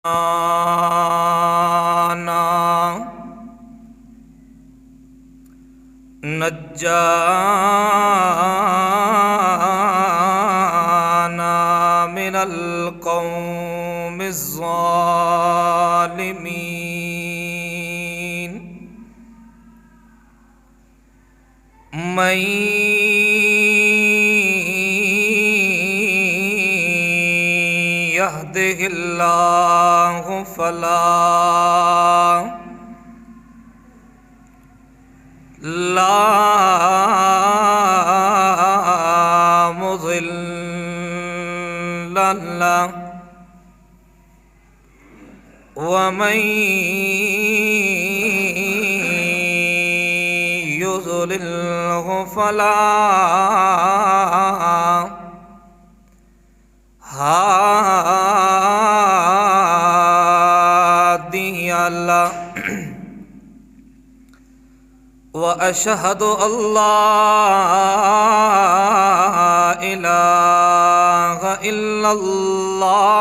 ना नज्जाना मिनल कौमिज़ ज़ालिमीन। मैं यहदिहिल्लाहु फला मुज़िल्ल लहु वमन युज़लिल्हु फला हादिया लहु। व अशहदु अल्ला इलाहा इल्लल्लाहु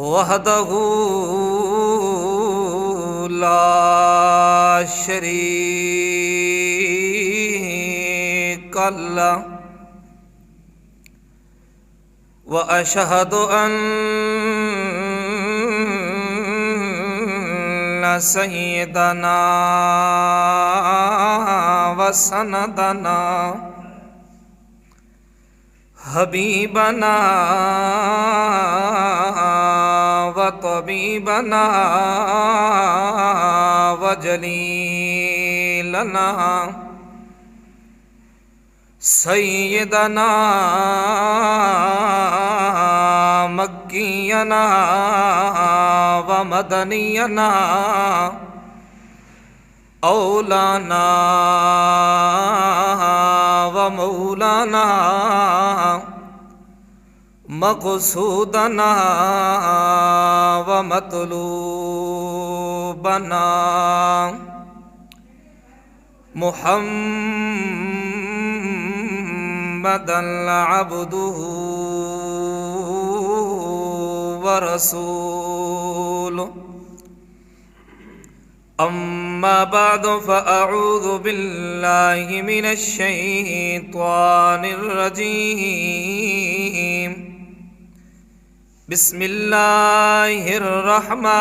वहदहु ला शरीका लहु। व अशहदु अन्ना सय्यदना व सनदना हबीबना व तबीबना व जलीलना सय्यदना मक्कियना व मदनियना औलाना व मौलाना मक़सूदना व मतलूबना मुहम्मदन अब्दुहु व रसूलुहु। अम्मा बअदु फ़अऊज़ु बिल्लाहि मिनश शैतानिर रजीम। बिस्मिल्लाहिर रहमानिर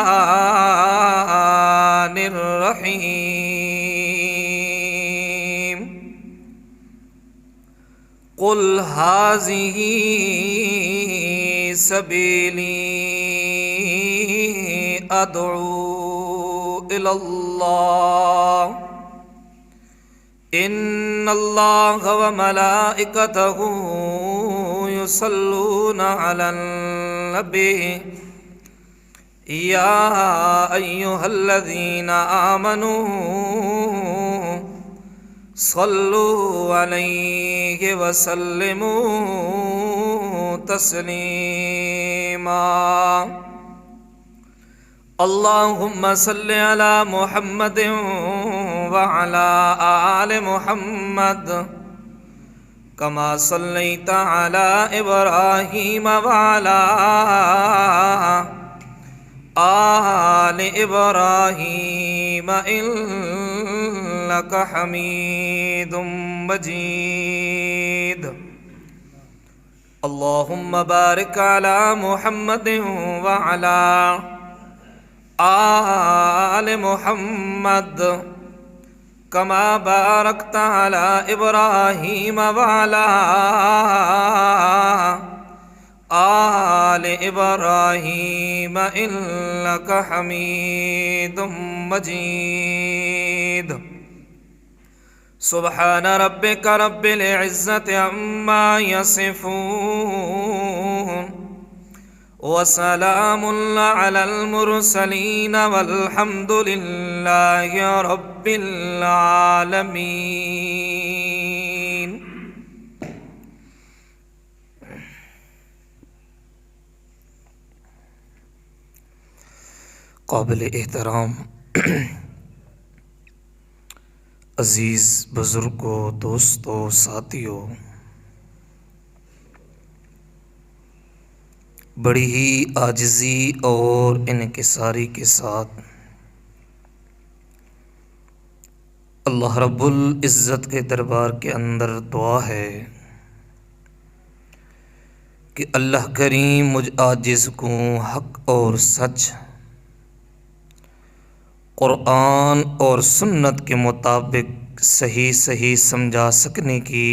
रहीम। कुल हाज़िही सबीली अदऊ इलल्लाह। इन्नल्लाह व मलाइकतहु युसल्लूना अलन नबी या अय्युहल्लज़ीना आमनू सल्लु अलैहि व सल्लिमू तस्लीमा। अल्लाहुम्मा सल्लि अला मुहम्मद व अला आलि मुहम्मद कमा सल्लैता अला इब्राहीम व अला आलि इब्राहीम इन्नका हमीदुम मजीद। अल्लाहुम्मा बारिक अला मुहम्मद व अला आलि मुहम्मद कमा बारकता अला इब्राहीम व अला आलि इब्राहीम इन्नका हमीदुम मजीद। सुब्हान रब्बिका रब्बिल इज़्ज़ति अम्मा यसिफून व सलामुन अलल मुरसलीन वल्हम्दुलिल्लाहि रब्बिल आलमीन। काबिल एहतराम अज़ीज़ बुज़ुर्गों, दोस्तों, साथियों, बड़ी ही आजिज़ी और इनकिसारी के साथ अल्लाह रब्बुल इज़्ज़त के दरबार के अंदर दुआ है कि अल्लाह करीम मुझ आजिज़ को हक़ और सच, क़ुरआन और सुन्नत के मुताबिक सही सही समझा सकने की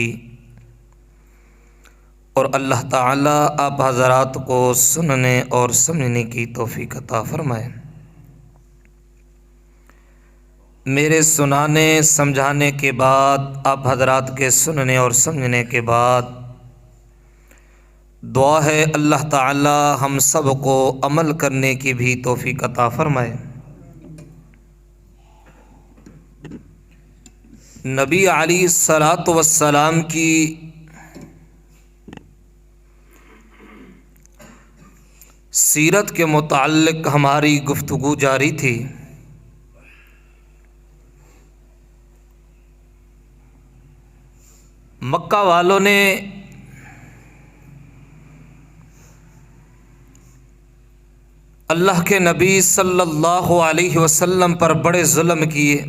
और अल्लाह ताला आप हज़रात को सुनने और समझने की तौफ़ीक़ अता फ़रमाए। मेरे सुनाने समझाने के बाद, आप हज़रात के सुनने और समझने के बाद दुआ है अल्लाह ताला हम सब को अमल करने की भी तौफ़ीक़ अता फ़रमाए। नबी अलैहिस्सलातु वस्सलाम की सीरत के मुताल्लिक़ हमारी गुफ्तगू जारी थी। मक्का वालों ने अल्लाह के नबी सल्लल्लाहु अलैहि वसल्लम पर बड़े जुल्म किए।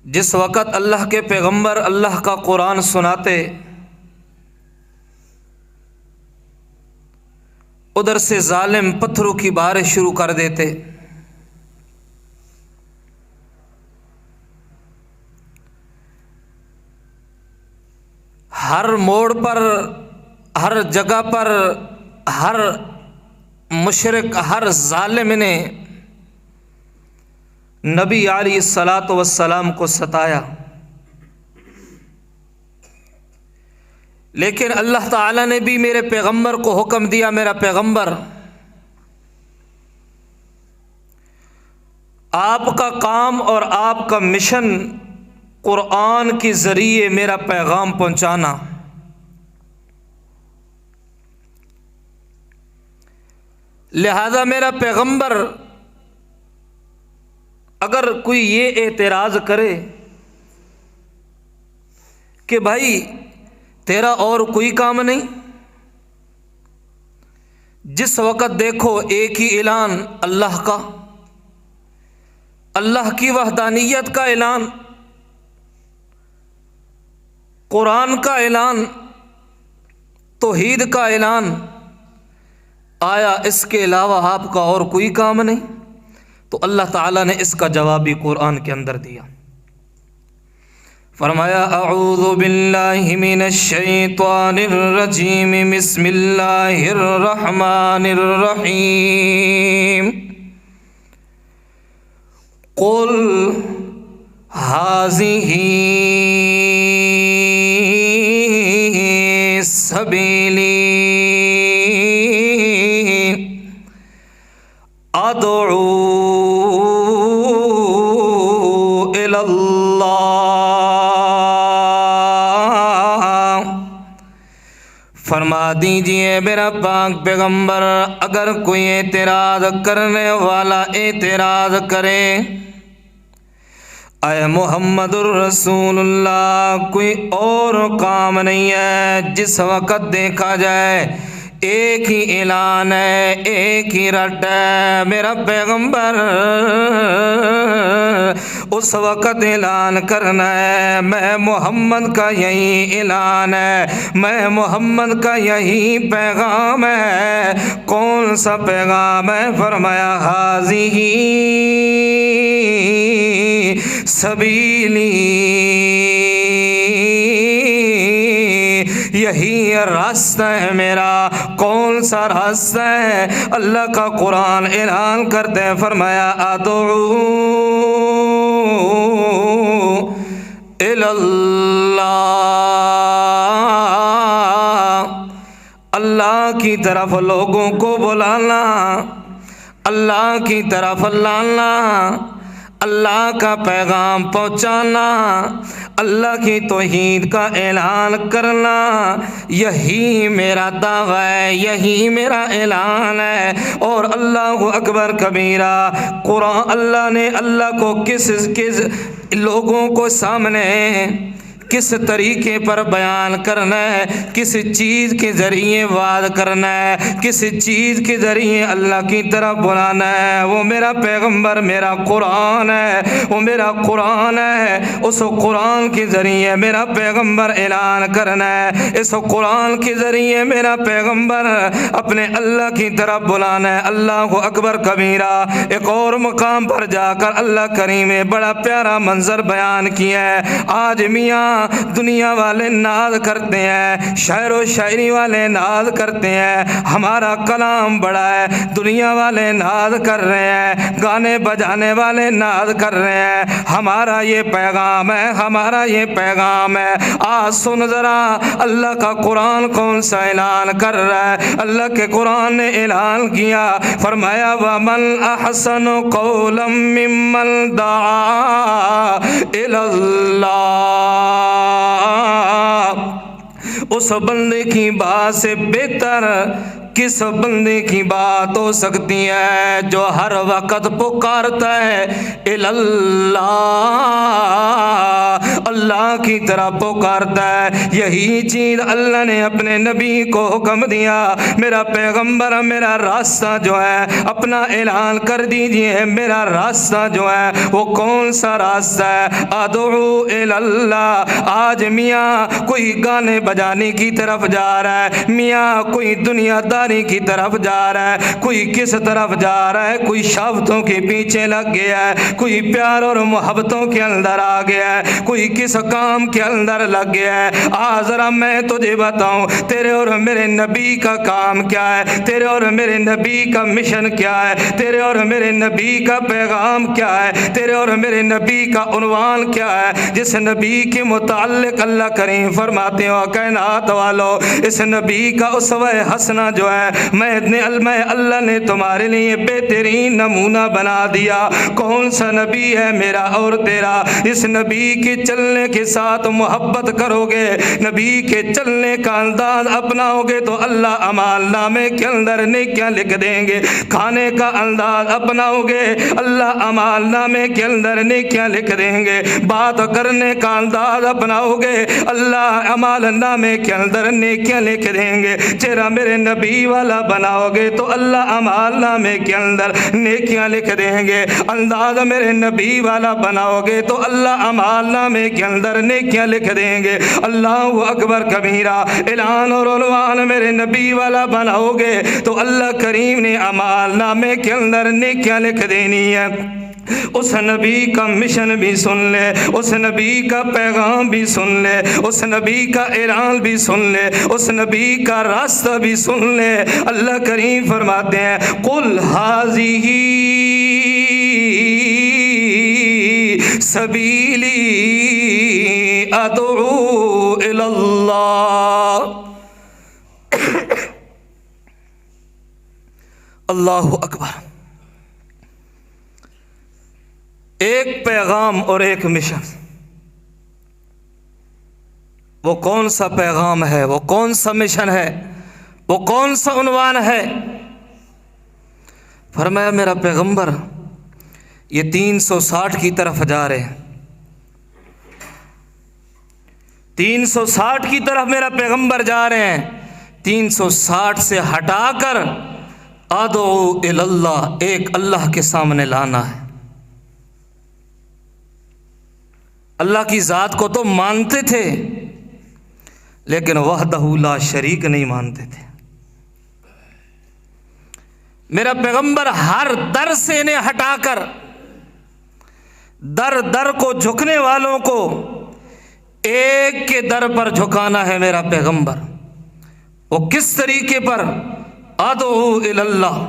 जिस वक़्त अल्लाह के पैगंबर अल्लाह का कुरान सुनाते, उधर से जालिम पत्थरों की बारिश शुरू कर देते। हर मोड़ पर, हर जगह पर, हर मुशरिक, हर जालिम ने नबी अलैहिस्सलातु वस्सलाम को सताया। लेकिन अल्लाह ताला ने भी मेरे पैगंबर को हुक्म दिया, मेरा पैगंबर आपका काम और आपका मिशन कुरान के ज़रिए मेरा पैगाम पहुंचाना। लिहाजा मेरा पैगंबर अगर कोई ये एतराज़ करे कि भाई तेरा और कोई काम नहीं, जिस वक़्त देखो एक ही ऐलान अल्लाह का, अल्लाह की वहदानियत का ऐलान, कुरान का ऐलान, तौहीद का ऐलान, आया इसके अलावा आपका और कोई काम नहीं? तो अल्लाह ताला ने इसका जवाब भी कुरान के अंदर दिया। फरमाया अऊज़ु बिल्लाहि मिनश शैतानिर रजीम, बिस्मिल्लाहिर रहमानिर रहीम। कुल हाज़िही सबीली अदऊ फरमा दीजिए मेरा पाक पैगंबर, अगर कोई एतराज़ करने वाला एतराज़ करे, आए मोहम्मदुर रसूलुल्लाह कोई और काम नहीं है। जिस वक़्त देखा जाए एक ही ऐलान है, एक ही रट है, मेरा पैगंबर उस वक़्त ऐलान करना है मैं मोहम्मद का यही ऐलान है, मैं मोहम्मद का यही पैगाम है। कौन सा पैगाम है? फरमाया हाज़िही सबीली, यही रास्ता है मेरा। कौन सा रास्ता है? अल्लाह का कुरान ऐलान करते हैं, फरमाया अदऊ इलल्लाह, अल्लाह की तरफ लोगों को बुलाना, अल्लाह की तरफ लाना, अल्लाह का पैगाम पहुँचाना, अल्लाह की तौहीद का ऐलान करना, यही मेरा दावा है, यही मेरा ऐलान है। और अल्लाहु अकबर कबीरा। कुरान अल्लाह ने अल्लाह को किस लोगों को सामने किस तरीके पर बयान करना है, किस चीज़ के ज़रिए वाद करना है, किस चीज़ के ज़रिए अल्लाह की तरफ बुलाना है। वो मेरा पैगंबर, मेरा कुरान है, वो मेरा कुरान है। उस कुरान के ज़रिए मेरा पैगंबर ऐलान करना है, इस कुरान के ज़रिए मेरा पैगंबर अपने अल्लाह की तरफ बुलाना है। अल्लाह अकबर कबीरा। एक और मकाम पर जाकर अल्लाह करीम ने बड़ा प्यारा मंजर बयान किया है। आज मियाँ दुनिया वाले नाज करते हैं, शायर व शायरी वाले नाज करते हैं, हमारा कलाम बड़ा है, दुनिया वाले नाज कर रहे हैं, गाने बजाने वाले नाज कर रहे हैं। हमारा ये पैगाम है, हमारा ये पैगाम है। आज सुन जरा अल्लाह का कुरान कौन सा ऐलान कर रहा है। अल्लाह के कुरान ने ऐलान किया, फरमाया वमन अहसनु कौलम मिम्मन दआ इलल्लाह। उस बंदे की बात से बेहतर किस बंदे की बात हो सकती है जो हर वक्त पुकारता है इल्लल्लाह, अल्लाह की तरफ पुकारता है। यही चीज़ अल्लाह ने अपने नबी को हुक्म दिया, मेरा पैगंबर मेरा रास्ता जो है अपना ऐलान कर दीजिए। मेरा रास्ता जो है वो कौन सा रास्ता है? अदऊ इल्लल्लाह। आज मियाँ कोई गाने बजाने की तरफ जा रहा है, मियाँ कोई दुनियादारी की तरफ जा रहा है, कोई किस तरफ जा रहा है, कोई शब्दों के पीछे लग गया है, कोई प्यार और मोहब्बतों के अंदर आ गया है, कोई किस काम के अंदर लग गया है। आज जरा मैं तुझे बताऊं तेरे और मेरे नबी का काम क्या है, तेरे और मेरे नबी का मिशन क्या है, तेरे और मेरे नबी का पैगाम क्या है, तेरे और मेरे नबी का उन्वान क्या है, जिस नबी के मुताल्लिक अल्लाह करीम फरमाते हो कायनात वालों, इस नबी का उसवा हसना जो है मैं अल्लाह ने तुम्हारे लिए बेहतरीन नमूना बना दिया। कौन सा नबी है मेरा और तेरा? इस नबी के चलने के साथ मोहब्बत करोगे, नबी के चलने का अंदाज अपनाओगे तो अल्लाह अमालनामे के अंदर नेकियां लिख देंगे। खाने का अंदाज अपनाओगे, अल्लाह अमालनामे के अंदर नेकियां लिख देंगे। बात करने का अंदाज अपनाओगे, अल्लाह अमालनामे के अंदर नेकियां लिख देंगे। चेहरा मेरे नबी वाला बनाओगे तो अल्लाह अमालनामे के अंदर नेकियां लिख देंगे। अंदाज मेरे नबी वाला बनाओगे तो अल्लाह अमालनामे के अंदर नेकियां लिख देंगे। अल्लाहु अकबर कबीरा। ऐलान और उन्वान मेरे नबी वाला बनाओगे तो अल्लाह करीम ने अमालनामे के अंदर नेकियां लिख देनी है। उस नबी का मिशन भी सुन ले, उस नबी का पैगाम भी सुन ले, उस नबी का ऐलान भी सुन ले, उस नबी का रास्ता भी सुन ले। अल्लाह करीम फरमाते हैं कुल हाज़िही सबीली अदऊ इल्लल्लाह। अल्लाहु अकबर। एक पैगाम और एक मिशन। वो कौन सा पैगाम है, वो कौन सा मिशन है, वो कौन सा उन्वान है? फरमाया मेरा पैगंबर ये 360 की तरफ जा रहे हैं, 360 की तरफ मेरा पैगंबर जा रहे हैं। 360 से हटाकर अदो इल्लल्लाह, एक अल्लाह के सामने लाना है। अल्लाह की ज़ात को तो मानते थे लेकिन वहदहू ला शरीक नहीं मानते थे। मेरा पैगंबर हर दर से इन्हें हटाकर दर दर को झुकने वालों को एक के दर पर झुकाना है। मेरा पैगंबर वो किस तरीके पर? अदू इल्लल्लाह।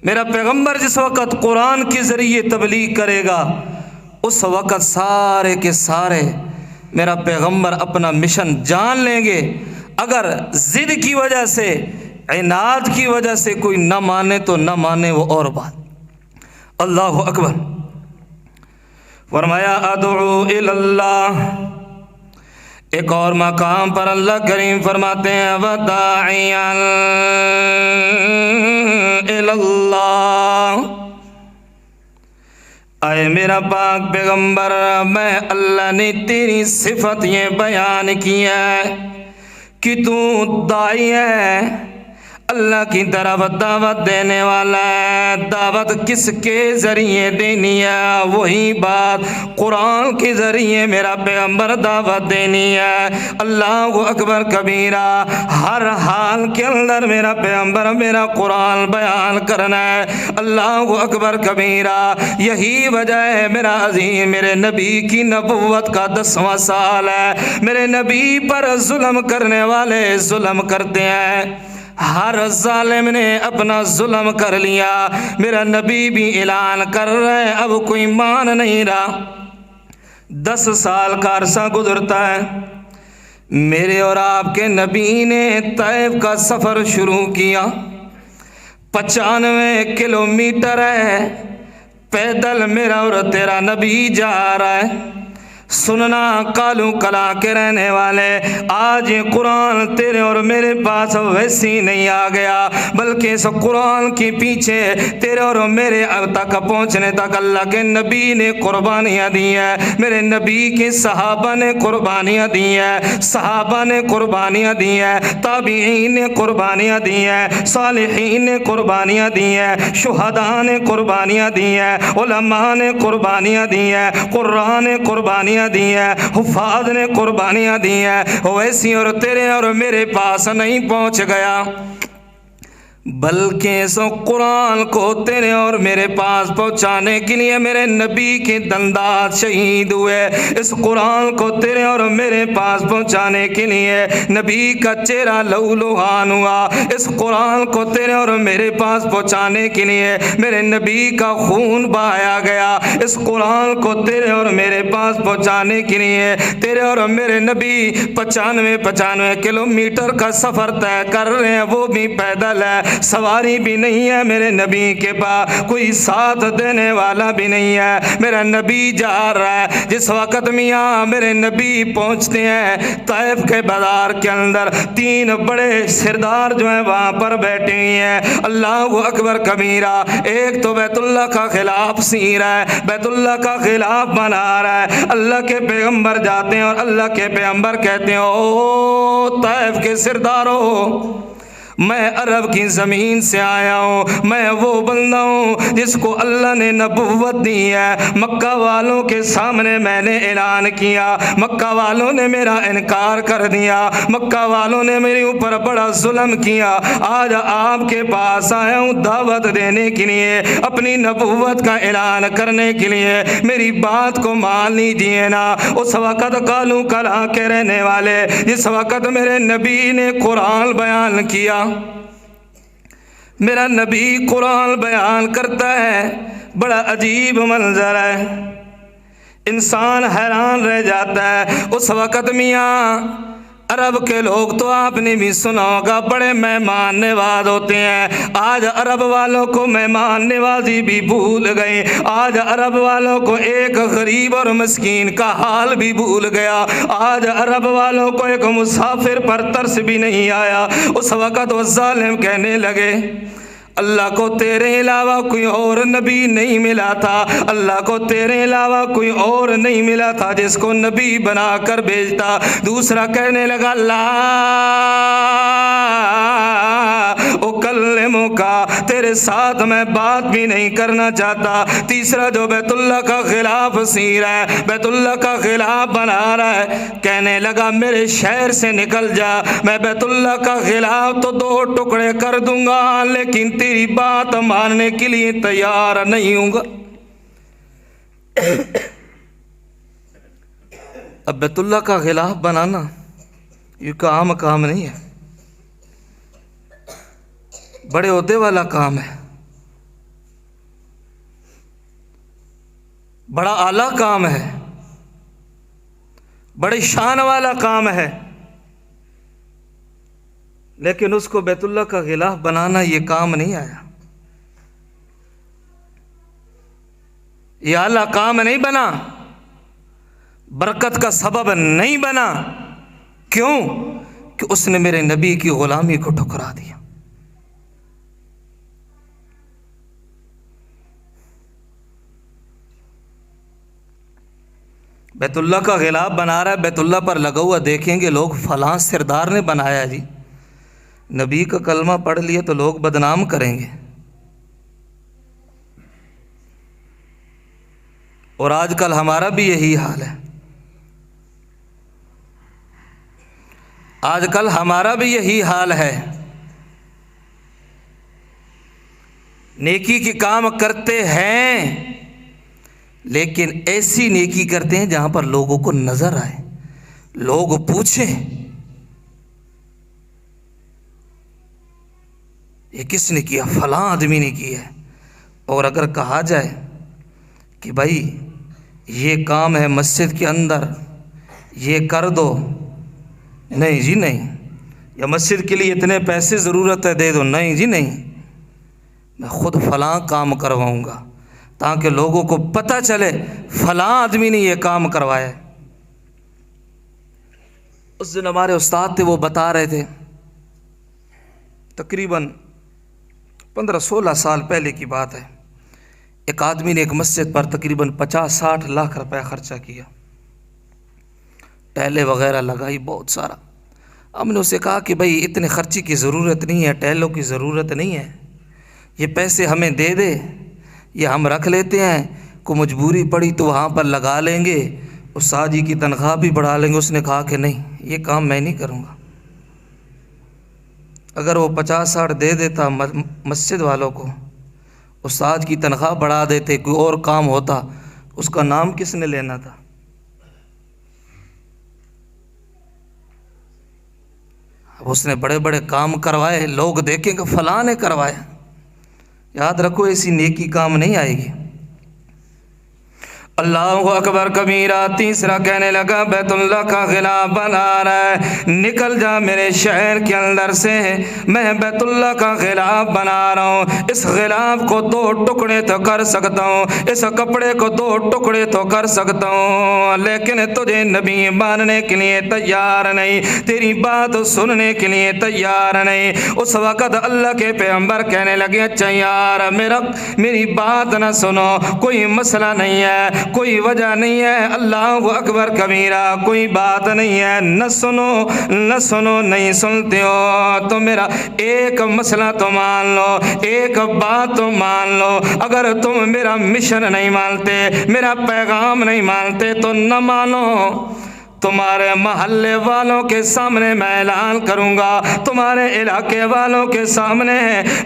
मेरा पैगंबर जिस वक़्त कुरान के ज़रिए तबलीग करेगा उस वक़्त सारे के सारे मेरा पैगंबर अपना मिशन जान लेंगे। अगर ज़िद की वजह से, इनाद की वजह से कोई न माने तो न माने, वो और बात। अल्लाहु अकबर। फरमाया अदउ इल्लल्लाह। एक और मकाम पर अल्लाह करीम फरमाते हैं वदाइयन इल्लल्लाह। आए मेरा पाक पैगंबर, मैं अल्लाह ने तेरी सिफत ये बयान किया है कि तू दाई है, अल्लाह की तरफ दावत देने वाला है। दावत किसके ज़रिए देनी है? वही बात कुरान के ज़रिए मेरा पैगंबर दावत देनी है। अल्लाह अकबर कबीरा। हर हाल के अंदर मेरा पैगंबर मेरा कुरान बयान करना है। अल्लाह अकबर कबीरा। यही वजह है मेरा अजीम, मेरे नबी की नबुव्वत का 10वां साल है। मेरे नबी पर जुल्म करने वाले जुल्म करते हैं, हर जालिम ने अपना जुल्म कर लिया। मेरा नबी भी ऐलान कर रहे हैं अब कोई मान नहीं रहा। 10 साल का अरसा गुजरता है, मेरे और आपके नबी ने तैफ का सफ़र शुरू किया। 95 किलोमीटर है पैदल मेरा और तेरा नबी जा रहा है। सुनना कालू कला के रहने वाले, आज ये कुरान तेरे और मेरे पास वैसे ही नहीं आ गया, बल्कि इस कुरान के पीछे तेरे और मेरे अब तक पहुँचने तक अल्लाह के नबी ने कुर्बानियाँ दी है। मेरे नबी के सहाबा ने कुर्बानियाँ दी है, सहाबा ने कुर्बानियाँ दी है, ताबीईन ने कुर्बानियाँ दी है, सालिहीन ने कुर्बानियाँ दी है, शुहदा ने कुर्बानियाँ दी है, उलमा ने कुर्बानियाँ दी है, कुरान ने कुर्बानियाँ दी है, हुफाज ने कुर्बानियाँ दी है। वैसी और तेरे और मेरे पास नहीं पहुँच गया, बल्कि इस कुरान को तेरे और मेरे पास पहुँचाने के लिए मेरे नबी के दंदात शहीद हुए। इस कुरान को तेरे और मेरे पास पहुँचाने के लिए नबी का चेहरा लहूलुहान हुआ। इस कुरान को तेरे और मेरे पास पहुँचाने के लिए मेरे नबी का खून बहाया गया। इस कुरान को तेरे और मेरे पास पहुँचाने के लिए तेरे और मेरे नबी 95 किलोमीटर का सफ़र तय कर रहे हैं, वो भी पैदल है, सवारी भी नहीं है मेरे नबी के पास, कोई साथ देने वाला भी नहीं है। मेरा नबी जा रहा है। जिस वक़्त मियाँ मेरे नबी पहुँचते हैं तैफ के बाज़ार के अंदर, 3 बड़े सरदार जो हैं वहाँ पर बैठे हुए हैं। अल्लाह अकबर कबीरा। एक तो बैतुल्लाह का खिलाफ सी रहा है, बैतुल्लाह का खिलाफ बना रहा है। अल्लाह के पैगम्बर जाते हैं और अल्लाह के पैगम्बर कहते हैं ओ तैफ के सरदारों, मैं अरब की ज़मीन से आया हूँ, मैं वो बंदा हूँ जिसको अल्लाह ने नबुव्वत दी है। मक्का वालों के सामने मैंने ऐलान किया, मक्का वालों ने मेरा इनकार कर दिया, मक्का वालों ने मेरे ऊपर बड़ा जुल्म किया। आज आपके पास आया हूँ दावत देने के लिए, अपनी नबुव्वत का ऐलान करने के लिए, मेरी बात को मान लीजिए ना। उस वक़्त कालू कला के रहने वाले, जिस वक़्त मेरे नबी ने कुरान बयान किया, मेरा नबी कुरान बयान करता है, बड़ा अजीब मंजर है, इंसान हैरान रह जाता है। उस वक़्त मियाँ अरब के लोग तो आपने भी सुना होगा बड़े मेहमान नवाज होते हैं। आज अरब वालों को मेहमान नवाजी भी भूल गए। आज अरब वालों को एक गरीब और मस्कीन का हाल भी भूल गया। आज अरब वालों को एक मुसाफिर पर तरस भी नहीं आया। उस वक़्त वो जालिम कहने लगे अल्लाह को तेरे अलावा कोई और नबी नहीं मिला था, अल्लाह को तेरे अलावा कोई और नहीं मिला था जिसको नबी बनाकर भेजता। दूसरा कहने लगा ला ओ कल्लेमो का, तेरे साथ मैं बात भी नहीं करना चाहता। तीसरा जो बैतुल्लाह का खिलाफ सी रहा है, बैतुल्लाह का खिलाफ बना रहा है, कहने लगा मेरे शहर से निकल जा, मैं बैतुल्लाह का खिलाफ तो 2 टुकड़े कर दूंगा, लेकिन तेरी बात मानने के लिए तैयार नहीं हूँगा। अब बैतुल्लाह का खिलाफ बनाना ये काम नहीं है, बड़े ओहदे वाला काम है, बड़ा आला काम है, बड़ी शान वाला काम है। लेकिन उसको बैतुल्लाह का खिलाफ बनाना ये काम नहीं आया, ये आला काम नहीं बना। बरकत का सबब नहीं बना। क्यों? कि उसने मेरे नबी की गुलामी को ठुकरा दिया। बैतुल्लाह का गिलाफ बना रहा है, बैतुल्लाह पर लगा हुआ देखेंगे लोग, फलां सरदार ने बनाया जी। नबी का कलमा पढ़ लिया तो लोग बदनाम करेंगे। और आजकल हमारा भी यही हाल है, आजकल हमारा भी यही हाल है। नेकी के काम करते हैं लेकिन ऐसी नेकी करते हैं जहां पर लोगों को नजर आए, लोग पूछें ये किसने किया, फलां आदमी ने किया है। और अगर कहा जाए कि भाई ये काम है मस्जिद के अंदर, ये कर दो, नहीं जी नहीं, या मस्जिद के लिए इतने पैसे ज़रूरत है दे दो, नहीं जी नहीं, मैं ख़ुद फलां काम करवाऊँगा ताकि लोगों को पता चले फलां आदमी ने ये काम करवाया। उस दिन हमारे उस्ताद थे, वो बता रहे थे, तकरीबन 15-16 साल पहले की बात है, एक आदमी ने एक मस्जिद पर तकरीबन 50-60 लाख रुपए खर्चा किया, टैले वगैरह लगाई बहुत सारा। हमने उसे कहा कि भाई इतने खर्ची की ज़रूरत नहीं है, टैलों की ज़रूरत नहीं है, ये पैसे हमें दे दे, ये हम रख लेते हैं, को मजबूरी पड़ी तो वहाँ पर लगा लेंगे, उस साजी की तनख्वाह भी बढ़ा लेंगे। उसने कहा कि नहीं, ये काम मैं नहीं करूँगा। अगर वो 50-60 दे देता मस्जिद वालों को, उस्ताद की तनख्वाह बढ़ा देते, कोई और काम होता, उसका नाम किसने लेना था? अब उसने बड़े बड़े काम करवाए, लोग देखेंगे फलां ने करवाया। याद रखो ऐसी नेकी काम नहीं आएगी। अल्लाहु अकबर कबीरा। तीसरा कहने लगा बैतुल्लाह का गिलाफ बना रहा है, निकल जा मेरे शहर के अंदर से, मैं बैतुल्लाह का गिलाफ बना रहा हूँ। इस गिलाफ को 2 टुकड़े तो कर सकता हूँ, इस कपड़े को 2 टुकड़े तो कर सकता हूँ, लेकिन तुझे नबी मानने के लिए तैयार नहीं, तेरी बात सुनने के लिए तैयार नहीं। उस वक़्त अल्लाह के पैगंबर कहने लगे अच्छा यार मेरी बात ना सुनो, कोई मसला नहीं है, कोई वजह नहीं है, अल्लाह अकबर कबीरा, कोई बात नहीं है, न सुनो नहीं सुनते हो तो मेरा एक मसला तो मान लो, एक बात तो मान लो। अगर तुम मेरा मिशन नहीं मानते, मेरा पैगाम नहीं मानते तो न मानो, तुम्हारे मोहल्ले वालों के सामने मैं ऐलान करूंगा, तुम्हारे इलाके वालों के सामने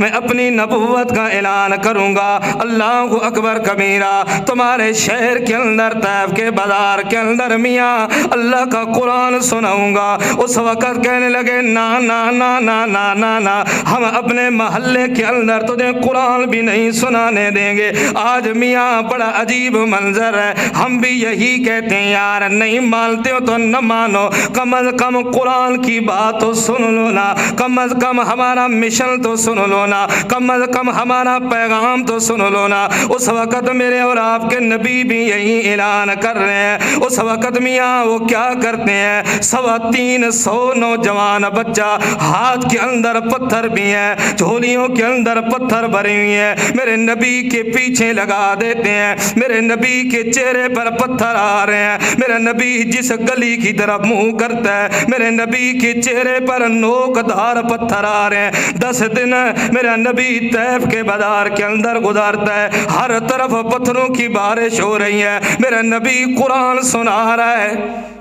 मैं अपनी नबूवत का ऐलान करूंगा। अल्लाह अकबर कबीरा। तुम्हारे शहर के अंदर, तैफ के बाजार के अंदर मियाँ अल्लाह का कुरान सुनाऊंगा। उस वक़्त कहने लगे ना ना ना ना ना ना ना, हम अपने मोहल्ले के अंदर तुझे कुरान भी नहीं सुनाने देंगे। आज मियाँ बड़ा अजीब मंजर है, हम भी यही कहते हैं यार, नहीं मानते हो तो न मानो, कम अज कम कुरान की बात तो सुन लो ना, कम अज कम हमारा मिशन तो सुन लो ना, कम अज कम हमारा पैगाम तो सुन लो ना। उस वक़्त मेरे और आपके नबी भी यही ऐलान कर रहे हैं। उस वक़्त मियाँ वो क्या करते हैं, 350 नौजवान बच्चा, हाथ के अंदर पत्थर भी है, झोलियों के अंदर पत्थर भरे हुए हैं, मेरे नबी के पीछे लगा देते हैं। मेरे नबी के चेहरे पर पत्थर आ रहे हैं, मेरा नबी जिस गली की तरफ मुंह करता है, मेरे नबी के चेहरे पर नोकदार पत्थर आ रहे हैं। 10 दिन मेरा नबी तैफ के बाजार के अंदर गुजारता है, हर तरफ पत्थरों की बारिश हो रही है, मेरा नबी कुरान सुना रहा है,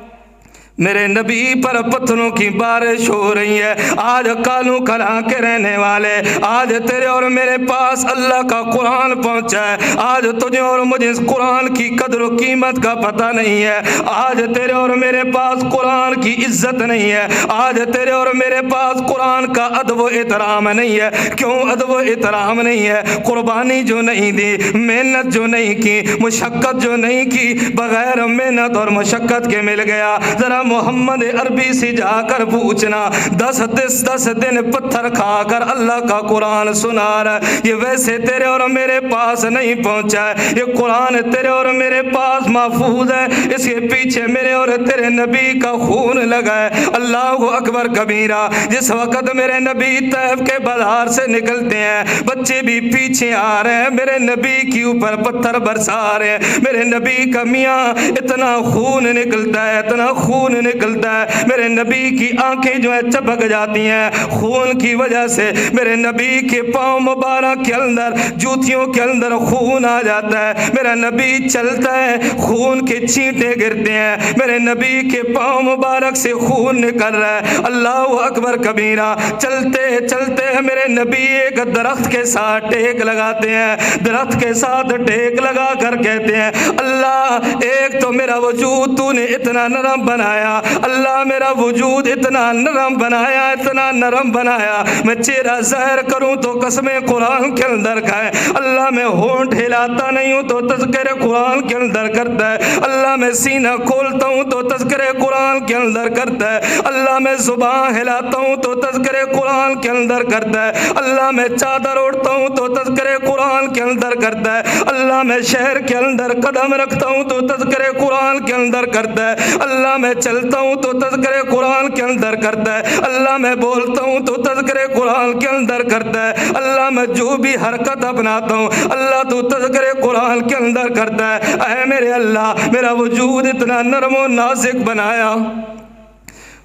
मेरे नबी पर पत्थरों की बारिश हो रही है। आज कालू कला के रहने वाले, आज तेरे और मेरे पास अल्लाह का कुरान पहुंचा है। आज तुझे और मुझे इस कुरान की कदर कीमत का पता नहीं है। आज तेरे और मेरे पास कुरान की इज्जत नहीं है। आज तेरे और मेरे पास कुरान का अदब एहतराम नहीं है। क्यों अदब एहतराम नहीं है? कुर्बानी जो नहीं दी, मेहनत जो नहीं की, मुशक्क़त जो नहीं की, बगैर मेहनत और मुशक्क़त के मिल गया। ज़रा मोहम्मद अरबी से जाकर पूछना, 10 दिन पत्थर खाकर अल्लाह का कुरान सुना रहा। ये वैसे तेरे और मेरे पास नहीं पहुंचा है, ये कुरान तेरे और मेरे पास महफूज है, इसके पीछे मेरे और तेरे नबी का खून लगा है। अल्लाह अकबर कबीरा। जिस वक़्त मेरे नबी तैफ के बाजार से निकलते हैं, बच्चे भी पीछे आ रहे हैं, मेरे नबी के ऊपर पत्थर बरसा रहे हैं। मेरे नबी का मियाँ इतना खून निकलता है, इतना खून निकलता है, मेरे नबी की आंखें जो है चपक जाती हैं खून की वजह से। मेरे नबी के पाँव मुबारक के अंदर, जूतियों के अंदर खून आ जाता है। मेरा नबी चलता है, खून के छींटे गिरते हैं, मेरे नबी के पाँव मुबारक से खून निकल रहा है। अल्लाह अकबर कबीरा। चलते चलते मेरे नबी एक दरख्त के साथ टेक लगाते हैं, दरख्त के साथ टेक लगा कर कहते हैं, अल्लाह एक तो मेरा वजूद तूने इतना नरम बनाया, अल्लाह मेरा वजूद इतना नरम बनाया, इतना नरम बनाया, मैं चेहरा ज़ाहिर करूं तो कसमें कुरान के अंदर खाए, अल्लाह मैं होंठ हिलाता नहीं हूं तो तज़किरे कुरान के अंदर करता है, अल्लाह मैं सीना खोलता हूं तो तज़किरे कुरान के अंदर करता है, अल्लाह मैं ज़ुबान हिलाता हूं तो तज़किरे कुरान के अंदर करता है, अल्लाह मैं चादर ओढ़ता हूं तो तज़किरे कुरान के अंदर करता है, अल्लाह मैं शहर के अंदर कदम रखता हूं तो तज़किरे कुरान के अंदर करता है, अल्लाह मैं चलता हूं तो तज़किरे कुरान के अंदर करता है, अल्लाह मैं बोलता हूं तो तज़किरे कुरान के अंदर करता है, अल्लाह मैं जो भी हरकत अपनाता हूं अल्लाह तो तज़किरे कुरान के अंदर करता है। ऐ मेरे अल्लाह मेरा वजूद इतना नरम और नाज़िक बनाया,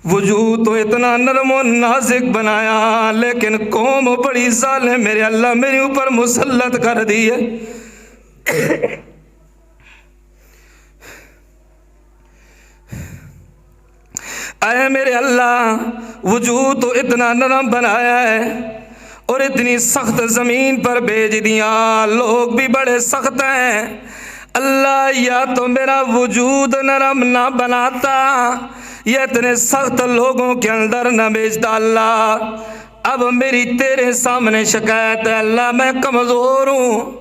वजूद तो इतना नरम और नाज़िक बनाया, लेकिन कौम बड़ी ज़ालिम मेरे अल्लाह मेरे ऊपर मुसल्लत कर दी है। ऐ मेरे अल्लाह वजूद तो इतना नरम बनाया है और इतनी सख्त ज़मीन पर भेज दिया, लोग भी बड़े सख्त हैं। अल्लाह या तो मेरा वजूद नरम ना बनाता या इतने सख्त लोगों के अंदर न भेजता। अल्लाह अब मेरी तेरे सामने शिकायत है, अल्लाह मैं कमज़ोर हूँ,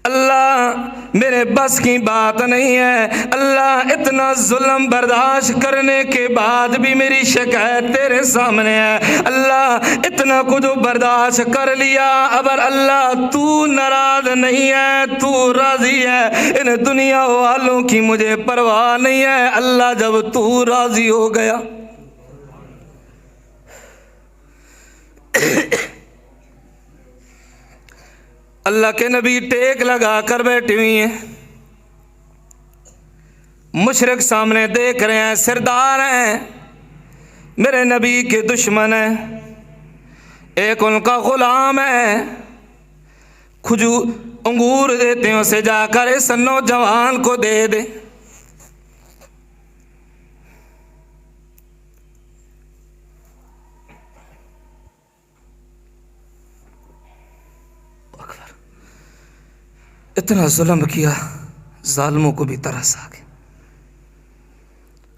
अल्लाह मेरे बस की बात नहीं है, अल्लाह इतना जुल्म बर्दाश्त करने के बाद भी मेरी शिकायत तेरे सामने है। अल्लाह इतना कुछ बर्दाश्त कर लिया, अगर अल्लाह तू नाराज नहीं है, तू राजी है, इन दुनिया वालों की मुझे परवाह नहीं है। अल्लाह जब तू राजी हो गया अल्लाह के नबी टेक लगा कर बैठी हुई हैं, मुशरिक सामने देख रहे हैं, सरदार हैं, मेरे नबी के दुश्मन हैं, एक उनका गुलाम है, खजूर अंगूर देते हैं उसे जाकर इस नौजवान को दे दे। इतना जुल्म किया, जालिमों को भी तरस आ गया,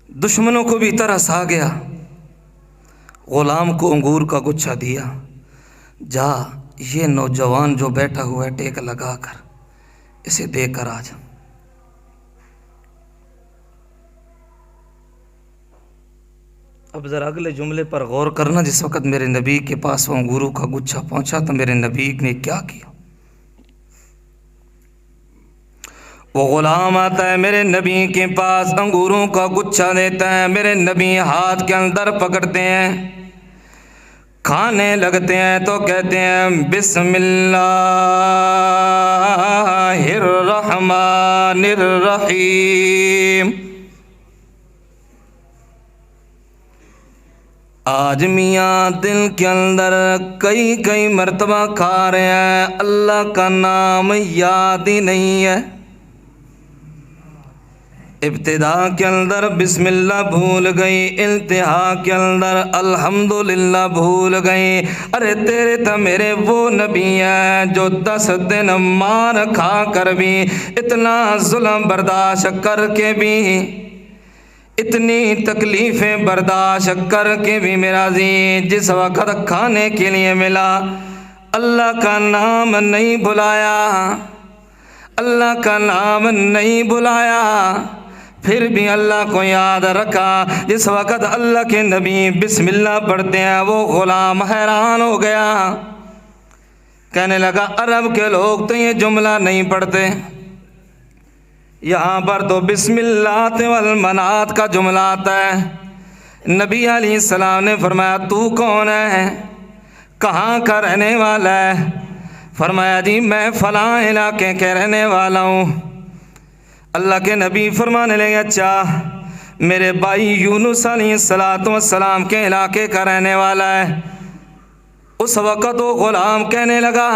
दुश्मनों को भी तरस आ गया। गुलाम को अंगूर का गुच्छा दिया, जा ये नौजवान जो बैठा हुआ है टेक लगा कर इसे देकर आ जा। अब ज़रा अगले जुमले पर गौर करना, जिस वक़्त मेरे नबी के पास वो अंगूरों का गुच्छा पहुंचा तो मेरे नबी ने क्या किया। वो गुलाम आता है मेरे नबी के पास, अंगूरों का गुच्छा देता है, मेरे नबी हाथ के अंदर पकड़ते हैं, खाने लगते हैं तो कहते हैं बिस्मिल्लाहिर्रहमानिर्रहीम। आज मियाँ दिल के अंदर कई कई मर्तबा खा रहे हैं, अल्लाह का नाम याद ही नहीं है, इब्तिदा के अंदर बिस्मिल्लाह भूल गई, इंतहा के अंदर अल्हम्दुलिल्लाह भूल गई। अरे तेरे तो मेरे वो नबी हैं जो 10 दिन मार खा कर भी, इतना जुल्म बर्दाश्त करके भी, इतनी तकलीफ़ें बर्दाश्त करके भी मेरा जी जिस वक़्त खाने के लिए मिला अल्लाह का नाम नहीं बुलाया, अल्लाह का नाम नहीं बुलाया, फिर भी अल्लाह को याद रखा। जिस वक़्त अल्लाह के नबी बिस्मिल्लाह पढ़ते हैं वो ग़ुलाम हैरान हो गया, कहने लगा अरब के लोग तो ये जुमला नहीं पढ़ते, यहाँ पर तो बिस्मिल्लाह वल मनात का जुमला आता है। नबी अलैहिस्सलाम ने फरमाया तू कौन है, कहाँ का रहने वाला है? फरमाया जी मैं फ़लाँ इलाके के रहने वाला हूँ। अल्लाह के नबी फरमाने लगे अच्छा मेरे भाई यूनुस अलैहिस्सलाम के इलाके का रहने वाला है। उस वक़्त वो ग़ुलाम कहने लगा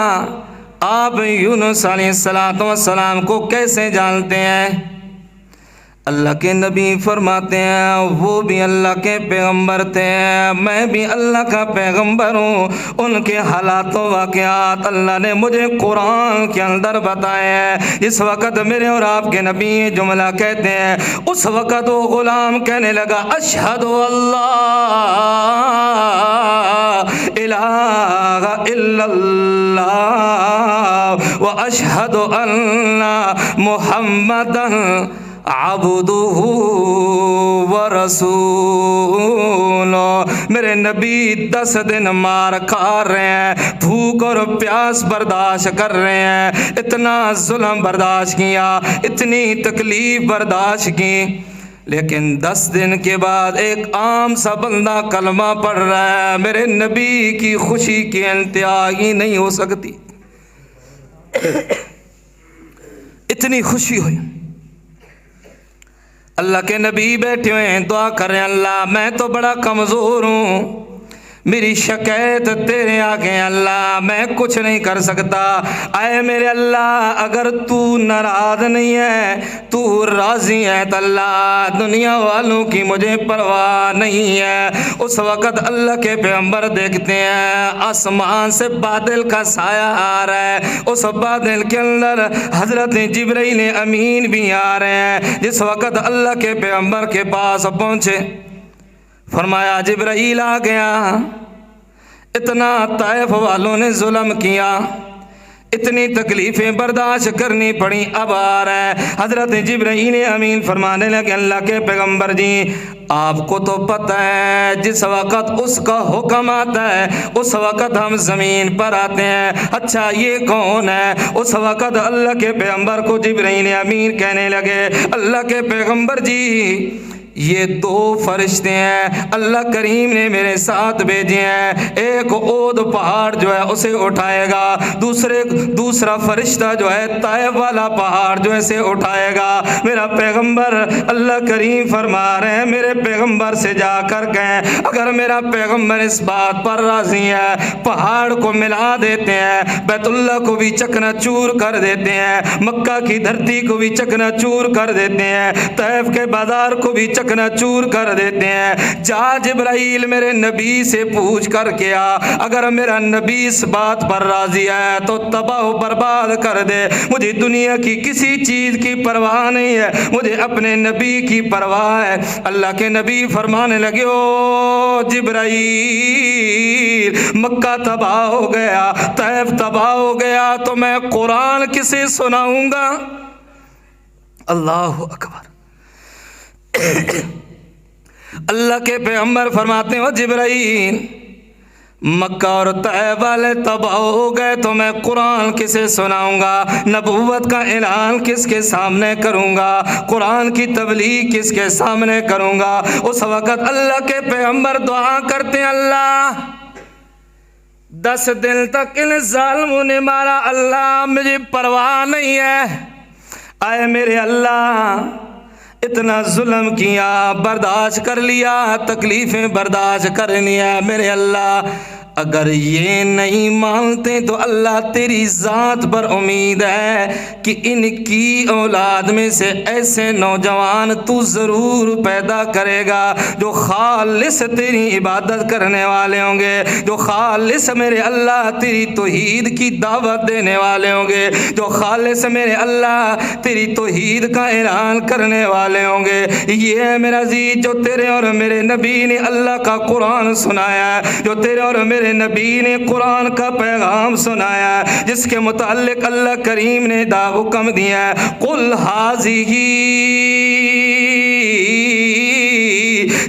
आप यूनुस अलैहिस्सलाम को कैसे जानते हैं? अल्लाह के नबी फरमाते हैं वो भी अल्लाह के पैगंबर थे, मैं भी अल्लाह का पैगंबर हूँ। उनके हालातों वाक़यात अल्लाह ने मुझे कुरान के अंदर बताए हैं। जिस वक़्त मेरे और आपके नबी जुमला कहते हैं उस वक़्त वो ग़ुलाम कहने लगा अशहदु अल्लाह इलाहा इल्लल्लाह व अशहदु अन्ना मुहम्मदन अब्दुहु व रसूलुहु। मेरे नबी 10 दिन मार खा रहे हैं, भूख और प्यास बर्दाश्त कर रहे हैं, इतना जुल्म बर्दाश्त किया, इतनी तकलीफ बर्दाश्त की, लेकिन 10 दिन के बाद एक आम सा बंदा कलमा पढ़ रहा है। मेरे नबी की खुशी की इंतहा ही नहीं हो सकती, इतनी खुशी हुई। अल्लाह के नबी बैठे हुए हैं दुआ कर रहे हैं अल्लाह मैं तो बड़ा कमज़ोर हूँ, मेरी शिकायत तेरे आगे अल्लाह मैं कुछ नहीं कर सकता। आए मेरे अल्लाह अगर तू नाराज़ नहीं है, तू राज़ी है तो अल्लाह दुनिया वालों की मुझे परवाह नहीं है। उस वक़्त अल्लाह के पैगंबर देखते हैं आसमान से बादल का साया आ रहा है, उस बादल के अंदर हज़रत जिब्राइल अमीन भी आ रहे हैं। जिस वक़्त अल्लाह के पैगंबर के पास पहुँचे फरमाया जिब्राइल आ गया, इतना ताइफ वालों ने जुल्म किया, इतनी तकलीफ़ें बर्दाश्त करनी पड़ी, अब आ रहा है। हज़रत जिब्राइल अमीन फरमाने लगे अल्लाह के पैगंबर जी आपको तो पता है जिस वक़्त उसका हुक्म आता है उस वक़्त हम ज़मीन पर आते हैं। अच्छा ये कौन है? उस वक़्त अल्लाह के पैगंबर को जिब्राइल अमीन कहने लगे अल्लाह के पैगंबर जी ये 2 फरिश्ते हैं अल्लाह करीम ने मेरे साथ भेजे हैं, एक ओद पहाड़ जो है उसे उठाएगा, दूसरा फरिश्ता जो है ताइफ वाला पहाड़ जो है से उठाएगा। मेरा पैगंबर अल्लाह करीम फरमा रहे हैं मेरे पैगंबर से जाकर कहें अगर मेरा पैगंबर इस बात पर राजी है पहाड़ को मिला देते हैं, बैतुल्लाह को भी चकनाचूर कर देते हैं, मक्का की धरती को भी चकनाचूर कर देते हैं, ताइफ के बाजार को भी चकनाचूर कर देते हैं। जा जिब्राइल मेरे नबी से पूछ कर के आ, अगर मेरा नबी इस बात पर राजी है तो तबाह बर्बाद कर दे। मुझे दुनिया की किसी चीज की परवाह नहीं है, मुझे अपने नबी की परवाह है। अल्लाह के नबी फरमाने लगे ओ जिब्राइल मक्का तबाह हो गया, तैफ तबाह हो गया तो मैं कुरान किसे सुनाऊंगा? अल्लाह अकबर। अल्लाह के पैगंबर फरमाते हो जिब्राइल मक्का और तैफ वाले तबाह हो गए तो मैं कुरान किसे सुनाऊंगा? नबूवत का ऐलान किसके सामने करूंगा? कुरान की तबलीग किसके सामने करूंगा? उस वक़्त अल्लाह के पैगंबर दुआ करते हैं अल्लाह 10 दिन तक इन जालिमों ने मारा, अल्लाह मुझे परवाह नहीं है। आए मेरे अल्लाह इतना जुल्म किया, बर्दाश्त कर लिया, तकलीफ़ें बर्दाश्त कर लिया, मेरे अल्लाह अगर ये नहीं मानते तो अल्लाह तेरी ज़ात पर उम्मीद है कि इनकी औलाद में से ऐसे नौजवान तू ज़रूर पैदा करेगा जो खालिस तेरी इबादत करने वाले होंगे, जो खालिस मेरे अल्लाह तेरी तौहीद की दावत देने वाले होंगे, जो खालिस मेरे अल्लाह तेरी तौहीद का ऐलान करने वाले होंगे। ये है मेरा अज़ीज़ जो तेरे और मेरे नबी ने अल्लाह का कुरान सुनाया है, जो तेरे और मेरे मेरे नबी ने कुरान का पैगाम सुनाया, जिसके मुताल्लिक अल्लाह करीम ने दा हुक्म दिया, कुल हाज़िही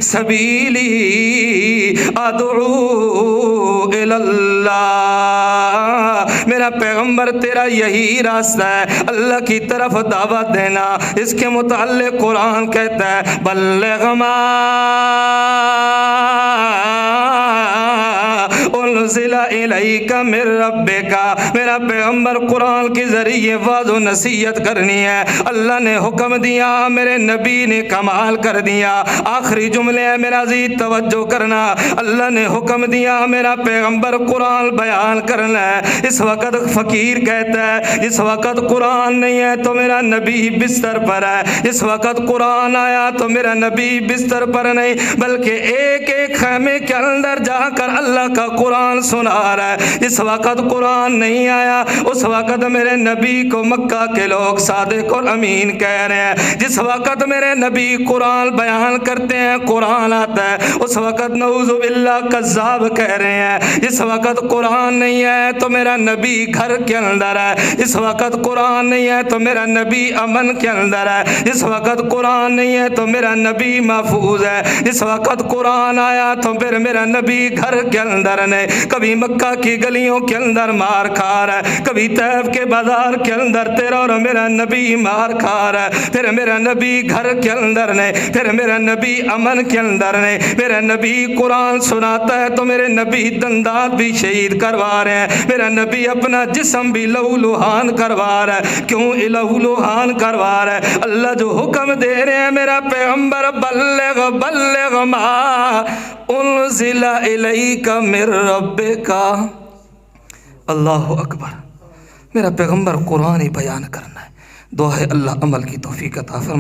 सबीली अदऊ इलल्लाह। मेरा पैगंबर तेरा यही रास्ता है, अल्लाह की तरफ दावत देना। इसके मुताल्लिक कुरान कहता है, बल्लिग़ मा उन्ज़िला इलैका मिर रब्बिका। मेरा पैगंबर कुरान के ज़रिए वाज़ व नसीहत करनी है। अल्लाह ने हुक्म दिया, मेरे नबी ने कमाल कर दिया। आखिरी जुमले है मेरा अज़ीज़, तवज्जो करना। अल्लाह ने हुक्म दिया, मेरा पैगंबर कुरान बयान करना है। इस वक़्त फ़कीर कहता है, इस वक़्त कुरान नहीं है तो मेरा नबी बिस्तर पर है। इस वक़्त कुरान आया तो मेरा नबी बिस्तर पर नहीं, बल्कि एक एक खैमे के अंदर जाकर अल्लाह का कुरान सुना रहा है। इस वक़्त कुरान नहीं आया, उस वक़्त मेरे नबी को मक्का के लोग सादिक और अमीन कह रहे हैं। जिस वक़्त मेरे नबी कुरान बयान करते हैं, कुरान आता है, उस वक़्त नऊज़ु बिल्लाह कज़्ज़ाब कह रहे हैं। इस वक़्त कुरान नहीं है तो मेरा नबी घर के अंदर है। इस वक़्त कुरान नहीं है तो मेरा नबी अमन के अंदर है। इस वक़्त कुरान नहीं है तो मेरा नबी महफूज है। इस वक़्त कुरान आया तो फिर मेरा नबी घर के अंदर नहीं, कभी मक्का की गलियों के अंदर मार खा रहा है, कभी तैफ के बाजार के अंदर तेरा और मेरा नबी मार खा रहा है। फिर मेरा नबी घर के अंदर नहीं, फिर मेरा नबी अमन के अंदर नहीं। मेरा नबी कुरान सुनाता है तो मेरे नबी दंदात भी शहीद करवा रहे हैं। मेरा नबी अपना जिस्म भी लहूलुहान करवा रहा है। क्यों लहूलुहान करवा रहा है? अल्लाह जो हुक्म दे रहे हैं, मेरा पैगंबर बल्लिग़ बल्लिग़ मा उन्ज़िला इलैका मिर रब्बिका। अल्लाहु अकबर। मेरा पैगंबर कुरान ही बयान करना है। दुआ है अल्लाह अमल की तौफीक अता फरमाए।